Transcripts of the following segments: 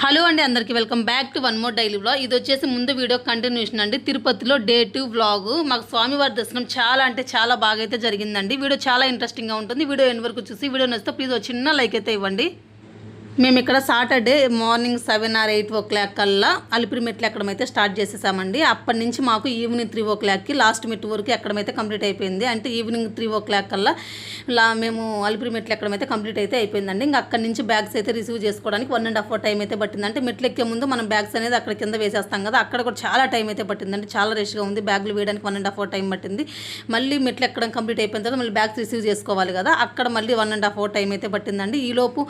Hello అండి, అందరికీ welcome back to one more daily vlog. ఇది వచ్చేసి ముందు వీడియో కంటిన్యూషన్ అండి. తిరుపతిలో డే 2 వ్లాగ్. మాకు స్వామివారి దర్శనం చాలా అంటే చాలా బాగా అయితే జరిగిందండి. వీడియో చాలా ఇంట్రెస్టింగ్గా ఉంటుంది. వీడియో ఎన్ని వరకు చూసి వీడియో నచ్చితే ప్లీజ్ ఒక చిన్న లైక్ అయితే ఇవ్వండి. మేము ఇక్కడ సాటర్డే మార్నింగ్ 7 or 8 o'clock కల్లా అలిపిరి మెట్లు ఎక్కడం అయితే స్టార్ట్ చేసేసామండి. అప్పటి నుంచి మాకు ఈవినింగ్ 3 o'clockకి లాస్ట్ మెట్టు వరకు ఎక్కడమైతే కంప్లీట్ అయిపోయింది. అంటే ఈవినింగ్ 3 o'clock కల్లా మేము అలిపిరి మెట్లు ఎక్కడం అయితే కంప్లీట్ అయితే అయిపోయిందండి. ఇంకా అక్కడి నుంచి బ్యాగ్స్ అయితే రిసీవ్ చేసుకోవడానికి 1.5 hour టైం అయితే పట్టింది. అంటే మెట్లు ఎక్కే ముందు మనం బ్యాగ్స్ అనేది అక్కడ కింద వేసేస్తాం కదా, అక్కడ కూడా చాలా టైం అయితే పట్టిందండి. చాలా రష్గా ఉంది. బ్యాగులు వేయడానికి 1.5 hour టైం పట్టింది. మళ్ళీ మెట్లు ఎక్కడం కంప్లీట్ అయిపోయిన తర్వాత మళ్ళీ బ్యాగ్స్ రిసీవ్ చేసుకోవాలి కదా, అక్కడ మళ్ళీ 1.5 hour టైం అయితే పట్టిందండి. ఈలోపు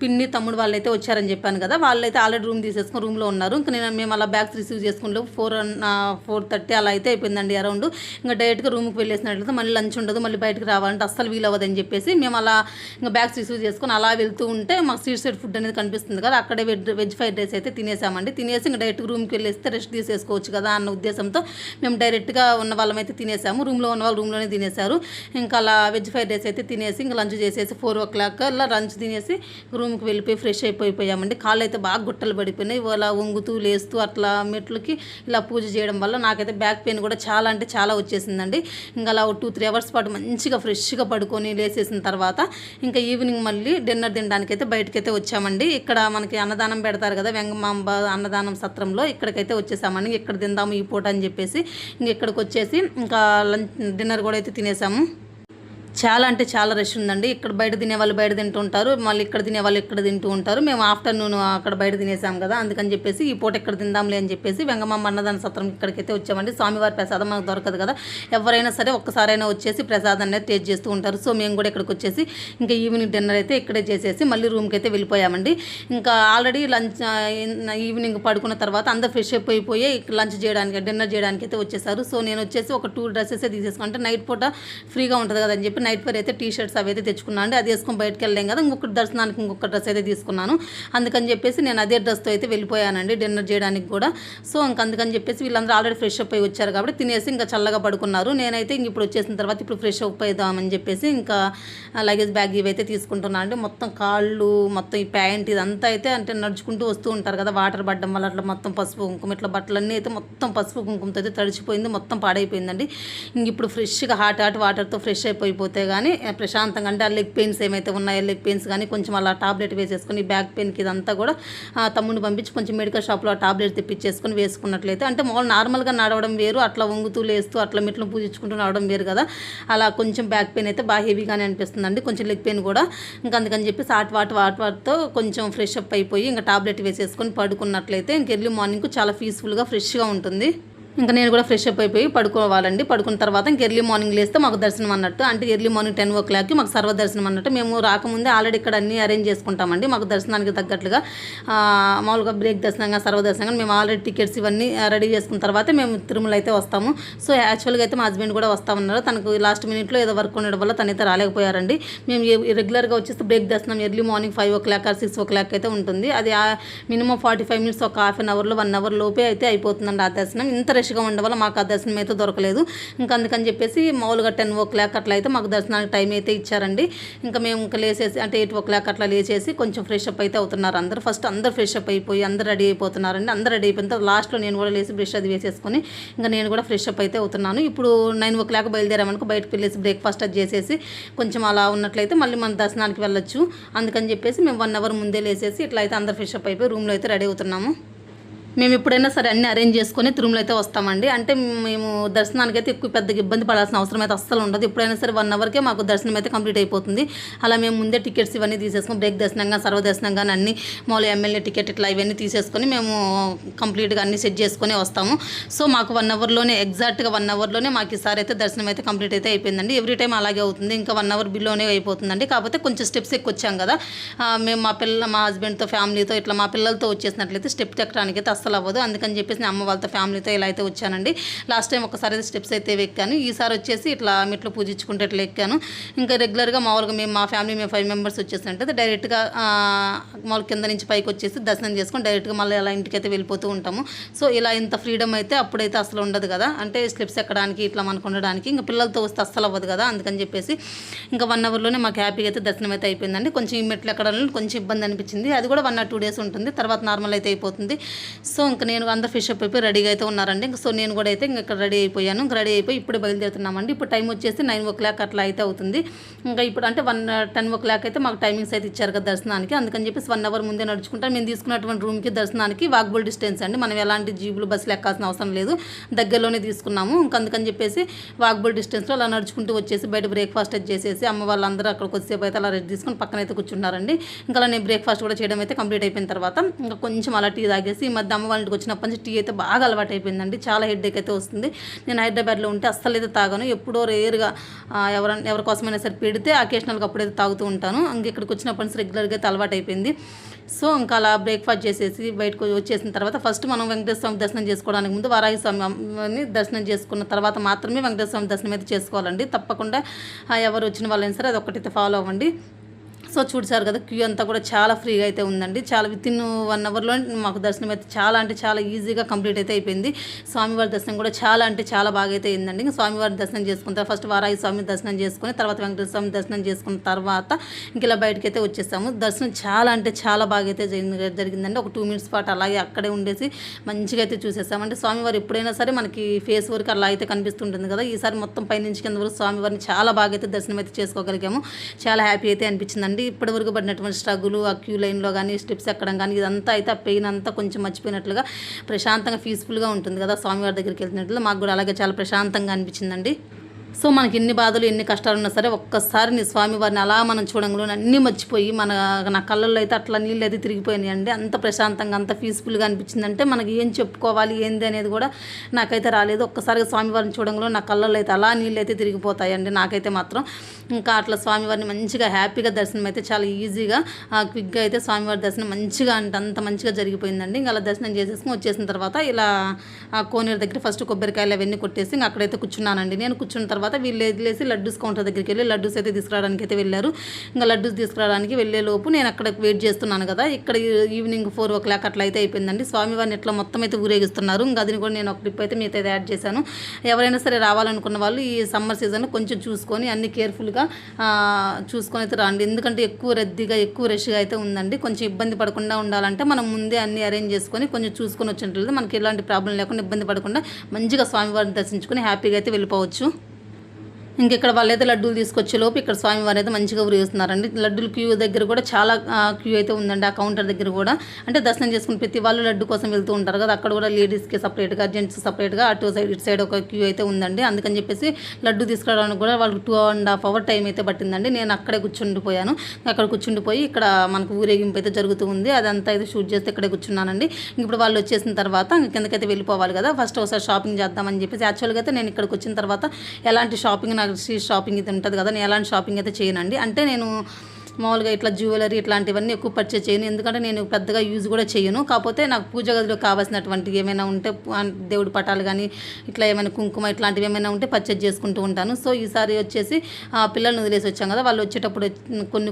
పిన్ని తమ్ముడు వాళ్ళు అయితే వచ్చారని చెప్పాను కదా, వాళ్ళైతే ఆల్రెడీ రూమ్ తీసేసుకుని రూమ్లో ఉన్నారు. ఇంకా మేము అలా బ్యాగ్స్ రిసీవ్ చేసుకుంటూ 4:30 అలా అయితే అయిపోయిందండి అరౌండ్. ఇంకా డైరెక్ట్గా రూమ్కి వెళ్ళేసినట్లయితే మళ్ళీ లంచ్ ఉండదు, మళ్ళీ బయటకు రావాలంటే అస్సలు వీలు అవ్వదని చెప్పేసి మేము అలా ఇంకా బ్యాగ్స్ రిసీవ్ చేసుకుని అలా వెళ్తూ ఉంటే మాకు స్ట్రీట్ సైడ్ ఫుడ్ అనేది కనిపిస్తుంది కదా, అక్కడే వెజ్ ఫ్రైడ్ రైస్ అయితే తినేసామండి. తినేసి ఇంకా డైరెక్ట్గా రూమ్కి వెళ్ళేస్తే రెస్ట్ తీసేసుకోవచ్చు కదా అన్న ఉద్దేశంతో మేము డైరెక్ట్గా ఉన్న వాళ్ళమైతే తినేసాము. రూమ్లో ఉన్న వాళ్ళు రూమ్లోనే తినేశారు. ఇంకా అలా వెజ్ ఫ్రైడ్ రైస్ అయితే తినేసి ఇంకా లంచ్ చేసేసి 4 o'clock అలా లంచ్ తినేసి రూమ్కి వెళ్ళిపోయి ఫ్రెష్ అయిపోయామండి. కాళ్ళు అయితే బాగా గుట్టలు పడిపోయినాయి. ఇలా వంగుతూ లేస్తూ అట్లా మెట్లకి ఇలా పూజ చేయడం వల్ల నాకైతే బ్యాక్ పెయిన్ కూడా చాలా అంటే చాలా వచ్చేసిందండి. ఇంకా అలా 2-3 hours పాటు మంచిగా ఫ్రెష్గా పడుకొని లేసేసిన తర్వాత ఇంకా ఈవినింగ్ మళ్ళీ డిన్నర్ తినడానికి అయితే బయటకైతే వచ్చామండి. ఇక్కడ మనకి అన్నదానం పెడతారు కదా, వెంగమాంబ అన్నదానం సత్రంలో, ఇక్కడికైతే వచ్చేసామండి. ఇక్కడ తిందాము ఈ పూట అని చెప్పేసి ఇంక ఇక్కడికి వచ్చేసి ఇంకా డిన్నర్ కూడా అయితే తినేసాము. చాలా అంటే చాలా రష్ ఉందండి. ఇక్కడ బయట తినేవాళ్ళు బయట తింటూ ఉంటారు, మళ్ళీ ఇక్కడ తినేవాళ్ళు ఇక్కడ తింటూ ఉంటారు. మేము ఆఫ్టర్నూన్ అక్కడ బయట తినేసాం కదా, అందుకని చెప్పేసి ఈ పూట ఇక్కడ తిందాంలే అని చెప్పేసి వెంగమాంబ అన్నదాన సత్రం ఇక్కడికైతే వచ్చామండి. స్వామివారి ప్రసాదం మనకు దొరకదు కదా, ఎవరైనా సరే ఒక్కసారైనా వచ్చేసి ప్రసాదం అనేది టేస్ట్ చేస్తూ ఉంటారు. సో మేము కూడా ఇక్కడికి వచ్చేసి ఇంకా ఈవినింగ్ డిన్నర్ అయితే ఇక్కడే చేసేసి మళ్ళీ రూమ్కి అయితే వెళ్ళిపోయామండి. ఇంకా ఆల్రెడీ లంచ్ ఈవినింగ్ పడుకున్న తర్వాత అందరు ఫ్రెష్ అయిపోయి లంచ్ చేయడానికి డిన్నర్ చేయడానికి అయితే వచ్చేసారు. సో నేను వచ్చేసి ఒక 2 dresses తీసుకున్నాను. అంటే నైట్ పూట ఫ్రీగా ఉంటుంది కదా అని చెప్పి నైట్ వేర్ అయితే టీ-షర్ట్స్ అవి అయితే తెచ్చుకున్నాను అండి. అది వేసుకొని బయటకు వెళ్ళలేం కదా, ఇంకొక దర్శనానికి ఇంకొక డ్రెస్ అయితే తీసుకున్నాను. అందుకని చెప్పేసి నేను అదే డ్రెస్తో అయితే వెళ్ళిపోయానండి డిన్నర్ చేయడానికి కూడా. సో అందుకని చెప్పేసి వీళ్ళందరూ ఆల్రెడీ ఫ్రెష్ అప్ అయి వచ్చారు కాబట్టి తినేసి ఇంకా చల్లగా పడుకున్నారు. నేనైతే ఇంక ఇప్పుడు వచ్చేసిన తర్వాత ఇప్పుడు ఫ్రెష్ అప్ అవుదామని చెప్పేసి ఇంకా లగేజ్ బ్యాగ్ ఇవైతే తీసుకుంటున్నాను అండి. మొత్తం కాళ్ళు మొత్తం ఈ ప్యాంట్ ఇదంతా అయితే అంటే నడుచుకుంటూ వస్తూ ఉంటారు కదా, వాటర్ పడడం వల్ల అట్లా మొత్తం పసుపు కుంకుమ ఇట్లా బట్టలన్నీ అయితే మొత్తం పసుపు కుంకుమతో అయితే తడిచిపోయింది, మొత్తం పాడైపోయిందండి. ఇంక ఇప్పుడు ఫ్రెష్గా హాట్ వాటర్తో ఫ్రెష్ అయిపోతే కానీ ప్రశాంతంగా అంటే ఆ లెగ్ పెయిన్స్ ఏమైతే ఉన్నాయో లెగ్ పెయిన్స్ కానీ కొంచెం అలా టాబ్లెట్ వేసేసుకొని బ్యాక్ పెయిన్కి ఇదంతా కూడా తమ్ముడిని పంపించి కొంచెం మెడికల్ షాప్లో ఆ టాబ్లెట్ తెప్పించేసుకొని వేసుకున్నట్లయితే అంటే మామూలు నార్మల్గా నడవడం వేరు, అట్లా వంగుతూ లేస్తూ అట్లా మెట్లు పూజించుకుంటూ నడవడం వేరు కదా, అలా కొంచెం బ్యాక్ పెయిన్ అయితే బాగా హెవీగానే అనిపిస్తుందండి, కొంచెం లెగ్ పెయిన్ కూడా. ఇంకా అందుకని చెప్పి వాటితో కొంచెం ఫ్రెష్ అప్ అయిపోయి ఇంకా టాబ్లెట్ వేసేసుకొని పడుకున్నట్లయితే ఇంక ఎర్లీ మార్నింగ్ చాలా పీస్ఫుల్గా ఫ్రెష్గా ఉంటుంది. ఇంకా నేను కూడా ఫ్రెష్ అప్ అయిపోయి పడుకోవాలండి. పడుకున్న తర్వాత ఇంక ఎర్లీ మార్నింగ్ లేస్తే మాకు దర్శనం అన్నట్టు, అంటే ఎర్లీ మార్నింగ్ 10 o'clockకి మాకు సర్వదర్శనం అన్నట్టు. మేము రాకముందే ఆల్రెడీ ఇక్కడ అన్నీ అరేంజ్ చేసుకుంటామండి మాకు దర్శనానికి తగ్గట్లుగా. మామూలుగా బ్రేక్ దర్శనంగా సర్వదర్శనంగా మేము ఆల్రెడీ టికెట్స్ ఇవన్నీ రెడీ చేసుకున్న తర్వాత మేము తిరుమల అయితే వస్తాము. సో యాక్చువల్గా అయితే మా హస్బెండ్ కూడా వస్తామన్నారు. తనకు లాస్ట్ మినిట్లో ఏదో వర్క్ ఉండడం వల్ల తనైతే రాలేకపోయారండి. మేము రెగ్యులర్గా వచ్చేస్తే బ్రేక్ దర్శనం early morning 5 o'clock or 6 o'clock అయితే ఉంటుంది. అది మినిమం 45 minutes ఒక హాఫ్ అన్ అవర్లో 1 hour లోపే అయితే అయిపోతుందండి ఆ దర్శనం. ఇంత రష్గా ఉండడం వల్ల మాకు ఆ దర్శనం అయితే దొరకలేదు. ఇంకా అందుకని చెప్పేసి మామూలుగా 10 o'clock అట్లా అయితే మాకు దర్శనానికి టైం అయితే ఇచ్చారండి. ఇంకా మేము ఇంకా లేచేసి అంటే 8 o'clock అట్లా లేచేసి కొంచెం ఫ్రెష్ అప్ అయితే అవుతున్నారు అందరూ. ఫస్ట్ అందరూ ఫ్రెష్ అప్ అయిపోయి అందరూ రెడీ అయిపోతున్నారండి. అందరూ రెడీ అయిపోయిన తర్వాత లాస్ట్లో నేను కూడా లేచి బ్రష్ అది వేసేసుకొని ఇంకా నేను కూడా ఫ్రెష్ అప్ అయితే అవుతున్నాను. ఇప్పుడు 9 o'clock బయలుదేరామనుకో బయటకు వెళ్ళేసి బ్రేక్ఫాస్ట్ అది చేసేసి కొంచెం అలా ఉన్నట్లయితే మళ్ళీ మన దర్శనానికి వెళ్ళొచ్చు. అందుకని చెప్పేసి మేము 1 hour ముందే లేచేసి ఇట్లా అయితే అందరూ ఫ్రెష్ అప్ అయిపోయి రూమ్లో అయితే రెడీ అవుతున్నాము. మేము ఎప్పుడైనా సరే అన్నీ అరేంజ్ చేసుకొని తిరుమల అయితే వస్తామండి. అంటే మేము దర్శనానికి అయితే ఎక్కువ పెద్దగా ఇబ్బంది పడాల్సిన అవసరం అయితే అస్సలు ఉండదు. ఎప్పుడైనా సరే 1 hourకే మాకు దర్శనం అయితే కంప్లీట్ అయిపోతుంది. అలా మేము ముందే టికెట్స్ ఇవన్నీ తీసేసుకొని బ్రేక్ దర్శనంగా సర్వదర్శనంగా అన్ని మామూలు ఎమ్మెల్యే టికెట్ ఇట్లా ఇవన్నీ తీసేసుకొని మేము కంప్లీట్గా అన్నీ సెట్ చేసుకొని వస్తాము. సో మాకు 1 hourలోనే ఎగ్జాక్ట్గా 1 hourలోనే మాకు ఈసారి అయితే దర్శనం అయితే కంప్లీట్ అయితే అయిపోయిందండి. ఎవ్రీ టైం అలాగే అవుతుంది. ఇంకా 1 hour బిలోనే అయిపోతుందండి. కాకపోతే కొంచెం స్టెప్స్ ఎక్కువ వచ్చాం కదా, మేము మా హస్బెండ్తో ఫ్యామిలీతో ఇట్లా మా పిల్లలతో వచ్చేసినట్లయితే స్టెప్ ఎక్కడానికి అయితే అస్సలు అవ్వదు. అందుకని చెప్పేసి నేను అమ్మ వాళ్ళతో ఫ్యామిలీతో ఇలా అయితే వచ్చానండి. లాస్ట్ టైం ఒకసారి అయితే స్టెప్స్ అయితే ఎక్కాను, ఈసారి వచ్చేసి ఇట్లా మెట్లు పూజించుకుంటే ఇట్లా ఎక్కాను. ఇంకా రెగ్యులర్గా మామూలుగా మా ఫ్యామిలీ 5 మెంబర్స్ వచ్చేసినట్టు డైరెక్ట్గా మామూలు కింద నుంచి పైకి వచ్చేసి దర్శనం చేసుకొని డైరెక్ట్గా మళ్ళీ అలా ఇంటికి అయితే వెళ్ళిపోతూ ఉంటాము. సో ఇలా ఇంత ఫ్రీడమ్ అయితే అప్పుడైతే అసలు ఉండదు కదా, అంటే స్టెప్స్ ఎక్కడానికి ఇట్లా మనకు ఉండడానికి. ఇంకా పిల్లలతో వస్తే అస్సలు అవ్వదు కదా, అందుకని చెప్పేసి ఇంకా 1 అవర్లోనే మాకు హ్యాపీగా అయితే దర్శనం అయితే అయిపోయిందండి. కొంచెం ఈ మెట్లు ఎక్కడంలో కొంచెం ఇబ్బంది అనిపించింది, అది కూడా 1 or 2 days ఉంటుంది, తర్వాత నార్మల్ అయితే అయిపోతుంది. సో ఇంకా నేను అందరూ ఫ్రెష్ అప్ అయిపోయి రెడీగా అయితే ఉన్నారండి. సో నేను కూడా అయితే ఇంకా ఇక్కడ రెడీ అయిపోయాను. రెడీ అయిపోయి ఇప్పుడు బయలుదేరుతున్నామండి. ఇప్పుడు టైం వచ్చేసి 9 o'clock అట్లా అయితే అవుతుంది. ఇంకా ఇప్పుడు అంటే 10 o'clock అయితే మాకు టైమింగ్స్ అయితే ఇచ్చారు కదా దర్శనానికి, అందుకని చెప్పేసి 1 hour ముందే నడుచుకుంటాం. మేము తీసుకున్నటువంటి రూమ్కి దర్శనానికి వాకబుల్ డిస్టెన్స్ అండి, మనం ఎలాంటి జీబులు బస్సులు ఎక్కాల్సిన అవసరం లేదు, దగ్గరలోనే తీసుకున్నాము. ఇంకా అందుకని చెప్పేసి వాకబుల్ డిస్టెన్స్లో అలా నడుచుకుంటూ వచ్చేసి బయట బ్రేక్ఫాస్ట్ అయితే చేసేసి అమ్మ వాళ్ళందరూ అక్కడ కొద్దిసేపు అయితే అలా రెస్ట్ తీసుకొని పక్కన అయితే కూర్చున్నారండి. ఇంకా అలా నేను బ్రేక్ఫాస్ట్ కూడా చేయడం అయితే కంప్లీట్ అయిపోయిన తర్వాత ఇంకా కొంచెం అలా టీ తాగేసి ఈ మధ్య అమ్మ వాళ్ళ ఇంటికి వచ్చినప్పటి నుంచి టీ అయితే బాగా అలవాటు అయిపోయిందండి. చాలా హెడ్ఏక్ అయితే వస్తుంది. నేను హైదరాబాద్లో ఉంటే అస్సలు అయితే తాగాను, ఎప్పుడో రేర్గా ఎవరి కోసమైనా సరే పెడితే అకేషనల్గా అప్పుడైతే తాగుతూ ఉంటాను. ఇంక ఇక్కడికి వచ్చినప్పటి నుంచి రెగ్యులర్గా అయితే అలవాటు అయిపోయింది. సో ఇంకా అలా బ్రేక్ఫాస్ట్ చేసేసి బయటకు వచ్చేసిన తర్వాత ఫస్ట్ మనం వెంకటేశ్వర స్వామి దర్శనం చేసుకోవడానికి ముందు వారాహి స్వామిని దర్శనం చేసుకున్న తర్వాత మాత్రమే వెంకటేశ్వర స్వామి దర్శనం అయితే చేసుకోవాలండి. తప్పకుండా ఎవరు వచ్చిన వాళ్ళైనా సరే అది ఒక్కటైతే ఫాలో అవ్వండి. సో చూసారు కదా, క్యూ అంతా కూడా చాలా ఫ్రీగా అయితే ఉందండి. చాలా వితిన్ 1 అవర్లో మాకు దర్శనం అయితే చాలా అంటే చాలా ఈజీగా కంప్లీట్ అయితే అయిపోయింది. స్వామివారి దర్శనం కూడా చాలా అంటే చాలా బాగా అయితే అయిందండి. ఇంకా స్వామివారి దర్శనం చేసుకున్న తర్వాత ఫస్ట్ వారాహి స్వామి దర్శనం చేసుకుని తర్వాత వెంకటేశ్వర స్వామి దర్శనం చేసుకున్న తర్వాత ఇంక ఇలా బయటకు అయితే వచ్చేసాము. దర్శనం చాలా అంటే చాలా బాగా అయితే జరిగిందండి. ఒక 2 minutes పాటు అలాగే అక్కడే ఉండేసి మంచిగా అయితే చూసేసాము. అంటే స్వామివారు ఎప్పుడైనా సరే మనకి ఫేస్ వరకు అలా అయితే కనిపిస్తుంటుంది కదా, ఈసారి మొత్తం పైనుంచి కింద వరకు స్వామివారిని చాలా బాగా అయితే దర్శనం అయితే చేసుకోగలిగాము. చాలా హ్యాపీ అయితే అనిపించిందండి. ఇప్పటివరకు పడినటువంటి స్ట్రగుల్ ఆ క్యూ లైన్లో కానీ స్టెప్స్ ఎక్కడం కానీ ఇదంతా అయితే ఆ పెయిన్ అంతా కొంచెం మర్చిపోయినట్లుగా ప్రశాంతంగా పీస్ఫుల్గా ఉంటుంది కదా, స్వామివారి దగ్గరికి వెళ్తున్నట్లు మాకు కూడా అలాగే చాలా ప్రశాంతంగా అనిపించిందండి. సో మనకి ఎన్ని బాధలు ఎన్ని కష్టాలు ఉన్నా సరే ఒక్కసారి నీ స్వామివారిని అలా మనం చూడంలో అన్నీ మర్చిపోయి నా కళ్ళల్లో అయితే అట్లా నీళ్ళు అయితే తిరిగిపోయినాయి అండి. అంత ప్రశాంతంగా అంత పీస్ఫుల్గా అనిపించిందంటే మనకి ఏం చెప్పుకోవాలి ఏంది అనేది కూడా నాకైతే రాలేదు. ఒక్కసారిగా స్వామివారిని చూడంలో నా కళ్ళల్లో అయితే అలా నీళ్ళు అయితే తిరిగిపోతాయండి నాకైతే మాత్రం. ఇంకా అట్లా స్వామివారిని మంచిగా హ్యాపీగా దర్శనం అయితే చాలా ఈజీగా క్విక్గా అయితే స్వామివారి దర్శనం మంచిగా అంటే అంత మంచిగా జరిగిపోయిందండి. ఇంకా అలా దర్శనం చేసేసుకుని వచ్చేసిన తర్వాత ఇలా కోనేరు దగ్గర ఫస్ట్ కొబ్బరికాయలు అవన్నీ కొట్టేసి ఇంకా అక్కడైతే కూర్చున్నానండి. నేను కూర్చున్న తర్వాత వీళ్ళు వదిలేసి లడ్డూస్ కౌంటర్ దగ్గరికి వెళ్ళి లడ్డూస్ అయితే తీసుకురావడానికి అయితే వెళ్ళారు. ఇంకా లడ్డూస్ తీసుకురావడానికి వెళ్ళే లోపు నేను అక్కడ వెయిట్ చేస్తున్నాను కదా, ఇక్కడ ఈవినింగ్ 4 o'clock అట్లా అయితే అయిపోయిందండి. స్వామివారిని ఇట్లా మొత్తం అయితే ఊరేగిస్తున్నారు. ఇంకా అది కూడా నేను ఒక ట్రిప్ అయితే మీతో అయితే యాడ్ చేశాను. ఎవరైనా సరే రావాలనుకున్న వాళ్ళు ఈ సమ్మర్ సీజన్లో కొంచెం చూసుకొని అన్ని కేర్ఫుల్గా చూసుకొని అయితే రండి. ఎందుకంటే ఎక్కువ రద్దీగా ఎక్కువ రష్గా అయితే ఉందండి. కొంచెం ఇబ్బంది పడకుండా ఉండాలంటే మనం ముందే అన్ని అరేంజ్ చేసుకొని కొంచెం చూసుకొని వచ్చినట్లయితే మనకి ఎలాంటి ప్రాబ్లం లేకుండా ఇబ్బంది పడకుండా మంచిగా స్వామివారిని దర్శించుకొని హ్యాపీగా అయితే వెళ్ళిపోవచ్చు. ఇంకెక్కడ వాళ్ళైతే లడ్డూలు తీసుకొచ్చే లోపు ఇక్కడ స్వామివారు అయితే మంచిగా ఊరేస్తున్నారండి. లడ్డూలు క్యూ దగ్గర కూడా చాలా క్యూ అయితే ఉందండి. ఆ కౌంటర్ దగ్గర కూడా అంటే దర్శనం చేసుకుని ప్రతి వాళ్ళు లడ్డు కోసం వెళ్తూ ఉంటారు కదా, అక్కడ కూడా లేడీస్కి సపరేట్గా జెంట్స్ సపరేట్గా అటు సైడ్ ఇటు సైడ్ ఒక క్యూ అయితే ఉందండి. అందుకని చెప్పేసి లడ్డు తీసుకురావడానికి కూడా వాళ్ళకి 2.5 hour టైం అయితే పట్టిందండి. నేను అక్కడే కూర్చుండిపోయాను. అక్కడ కూర్చుండిపోయి ఇక్కడ మనకు ఊరేగింపు అయితే జరుగుతూ ఉంది, అదంతా అయితే షూట్ చేస్తే ఇక్కడే కూర్చున్నానండి. ఇప్పుడు వాళ్ళు వచ్చేసిన తర్వాత కిందకైతే వెళ్ళిపోవాలి కదా, ఫస్ట్ ఒకసారి షాపింగ్ చేద్దామని చెప్పేసి యాక్చువల్గా అయితే నేను ఇక్కడికి వచ్చిన తర్వాత ఎలాంటి షాపింగ్ స్ట్రీట్ షాపింగ్ ఇది ఉంటుంది కదా, నేను ఎలాంటి షాపింగ్ అయితే చేయనండి. అంటే నేను మామూలుగా ఇట్లా జ్యువెలరీ ఇట్లాంటివన్నీ ఎక్కువ పర్చేజ్ చేయను, ఎందుకంటే నేను పెద్దగా యూజ్ కూడా చేయను. కాకపోతే నాకు పూజ గదిలో కావాల్సినటువంటి ఏమైనా ఉంటే దేవుడి పటాలు కానీ ఇట్లా ఏమైనా కుంకుమ ఇట్లాంటివి ఏమైనా ఉంటే పర్చేజ్ చేసుకుంటూ ఉంటాను. సో ఈసారి వచ్చేసి పిల్లల్ని వదిలేసి వచ్చాం కదా, వాళ్ళు వచ్చేటప్పుడు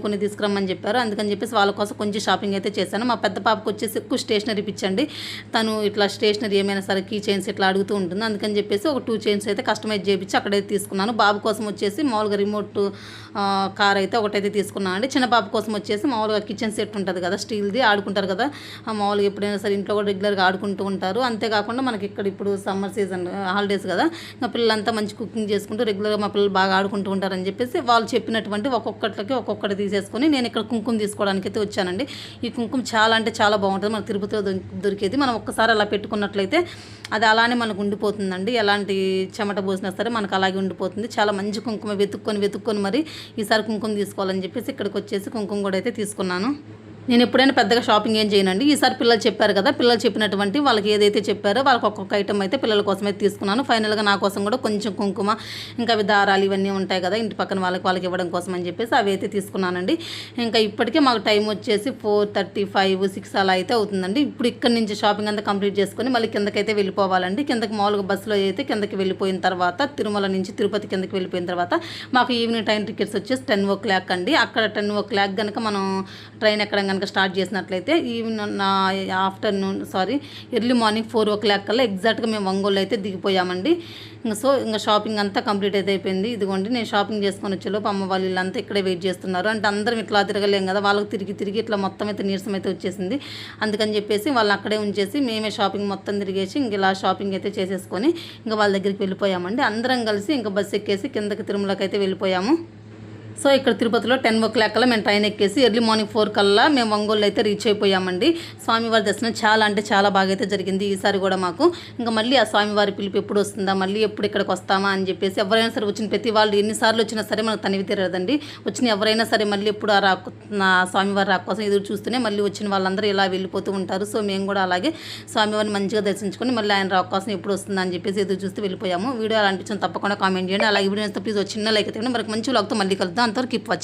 కొన్ని తీసుకురమ్మని చెప్పారు. అందుకని చెప్పేసి వాళ్ళ కోసం కొంచెం షాపింగ్ అయితే చేశాను. మా పెద్ద పాపకు వచ్చేసి ఎక్కువ స్టేషనరీ పిచ్చండి, తను ఇట్లా స్టేషనరీ ఏమైనా సరే కీ చైన్స్ ఇట్లా అడుగుతూ ఉంటుంది. అందుకని చెప్పేసి ఒక 2 చైన్స్ అయితే కస్టమైజ్ చేయించి అక్కడైతే తీసుకున్నాను. బాబు కోసం వచ్చేసి మామూలుగా రిమోట్ కార్ అయితే ఒకటైతే తీసుకున్నాను అండి. చిన్న పాప కోసం వచ్చేసి మామూలుగా కిచెన్ సెట్ ఉంటుంది కదా, స్టీల్ది ఆడుకుంటారు కదా, మామూలుగా ఎప్పుడైనా సరే ఇంట్లో కూడా రెగ్యులర్గా ఆడుకుంటూ ఉంటారు. అంతేకాకుండా మనకి ఇక్కడ ఇప్పుడు సమ్మర్ సీజన్ హాలిడేస్ కదా, మా పిల్లలంతా మంచి కుకింగ్ చేసుకుంటూ రెగ్యులర్గా మా పిల్లలు బాగా ఆడుకుంటూ ఉంటారని చెప్పేసి వాళ్ళు చెప్పినటువంటి ఒక్కొక్కటి తీసేసుకొని నేను ఇక్కడ కుంకుమ తీసుకోవడానికి అయితే వచ్చానండి. ఈ కుంకుమ చాలా అంటే చాలా బాగుంటుంది, మనకు తిరుపతిలో దొరికేది. మనం ఒక్కసారి అలా పెట్టుకున్నట్లయితే అది అలానే మనకు ఉండిపోతుందండి, ఎలాంటి చెమట పోసినా సరే మనకు అలాగే ఉండిపోతుంది. చాలా మంచి కుంకుమ వెతుక్కొని మరి ఈసారి కుంకుమ తీసుకోవాలని చెప్పేసి ఇక్కడికి వచ్చేసి కుంకుమ కూడా అయితే తీసుకున్నాను. నేను ఎప్పుడైనా పెద్దగా షాపింగ్ ఏం చేయనండి. ఈసారి పిల్లలు చెప్పారు కదా, పిల్లలు చెప్పినటువంటి వాళ్ళకి ఏదైతే చెప్పారో వాళ్ళకి ఒక్కొక్క ఐటమ్ అయితే పిల్లల కోసమే తీసుకున్నాను. ఫైనల్గా నా కోసం కూడా కొంచెం కుంకుమ, ఇంకా అవి దారాలు ఇవన్నీ ఉంటాయి కదా ఇంటి పక్కన వాళ్ళకి ఇవ్వడం కోసం అని చెప్పేసి అవి అయితే తీసుకున్నానండి. ఇంకా ఇప్పటికే మాకు టైం వచ్చేసి 4:35, 6 అలా అయితే అవుతుందండి. ఇప్పుడు ఇక్కడ నుంచి షాపింగ్ అంతా కంప్లీట్ చేసుకొని మళ్ళీ కిందకైతే వెళ్ళిపోవాలండి. కిందకి మామూలుగా బస్సులో అయితే కిందకి వెళ్ళిపోయిన తర్వాత తిరుమల నుంచి తిరుపతి కిందకి వెళ్ళిపోయిన తర్వాత మాకు ఈవినింగ్ ట్రైన్ టికెట్స్ వచ్చేసి 10:00 అండి. అక్కడ 10:00 కనుక మనం ట్రైన్ ఎక్కడం కనుక స్టార్ట్ చేసినట్లయితే ఎర్లీ మార్నింగ్ 4:00 కల్లా ఎగ్జాక్ట్గా మేము ఒంగోలు అయితే దిగిపోయామండి. ఇంకా షాపింగ్ అంతా కంప్లీట్ అయితే అయిపోయింది. ఇదిగోండి నేను షాపింగ్ చేసుకొని వచ్చేలోపు అమ్మ వాళ్ళు వీళ్ళంతా ఇక్కడే వెయిట్ చేస్తున్నారు. అంటే అందరం ఇట్లా తిరగలేం కదా, వాళ్ళకి తిరిగి ఇట్లా మొత్తం అయితే నీరసం అయితే వచ్చేసింది. అందుకని చెప్పేసి వాళ్ళు అక్కడే ఉంచేసి మేమే షాపింగ్ మొత్తం తిరిగేసి ఇంక ఇలా షాపింగ్ అయితే చేసేసుకొని ఇంకా వాళ్ళ దగ్గరికి వెళ్ళిపోయామండి. అందరం కలిసి ఇంకా బస్సు ఎక్కేసి కిందకి తిరుమలకి అయితే వెళ్ళిపోయాము. సో ఇక్కడ తిరుపతిలో 10:00 కల్లా మేము ట్రైన్ ఎక్కేసి ఎర్లీ మార్నింగ్ 4 కల్లా మేము ఒంగోలు అయితే రీచ్ అయిపోయామండి. స్వామివారి దర్శనం చాలా అంటే చాలా బాగా అయితే జరిగింది ఈసారి కూడా మాకు. ఇంకా మళ్ళీ ఆ స్వామివారి పిలుపు ఎప్పుడు వస్తుందా, మళ్ళీ ఎప్పుడు ఇక్కడికి వస్తామా అని చెప్పేసి ఎవరైనా సరే వచ్చిన ప్రతి వాళ్ళు ఎన్నిసార్లు వచ్చినా సరే మనకు తనివి తీరదండి. వచ్చిన ఎవరైనా సరే మళ్ళీ ఎప్పుడు నా స్వామివారి రాక కోసం ఎదురు చూస్తూనే మళ్ళీ వచ్చిన వాళ్ళందరూ ఇలా వెళ్ళిపోతూ ఉంటారు. సో మేము కూడా అలాగే స్వామివారిని మంచిగా దర్శించుకొని మళ్ళీ ఆయన రాక కోసం ఎప్పుడు వస్తుందా అని చెప్పేసి ఎదురు చూస్తూ వెళ్ళిపోయాము. వీడియో అలా అనిపించింది తప్పకుండా కామెంట్ చేయండి. అలాగే వీడియో ప్లీజ్ చిన్న లైక్ అయితే మనకు మంచి వ్లాగ్తో మళ్ళీ కలుద్దాం. అంతవరకు కీప్ వాచింగ్.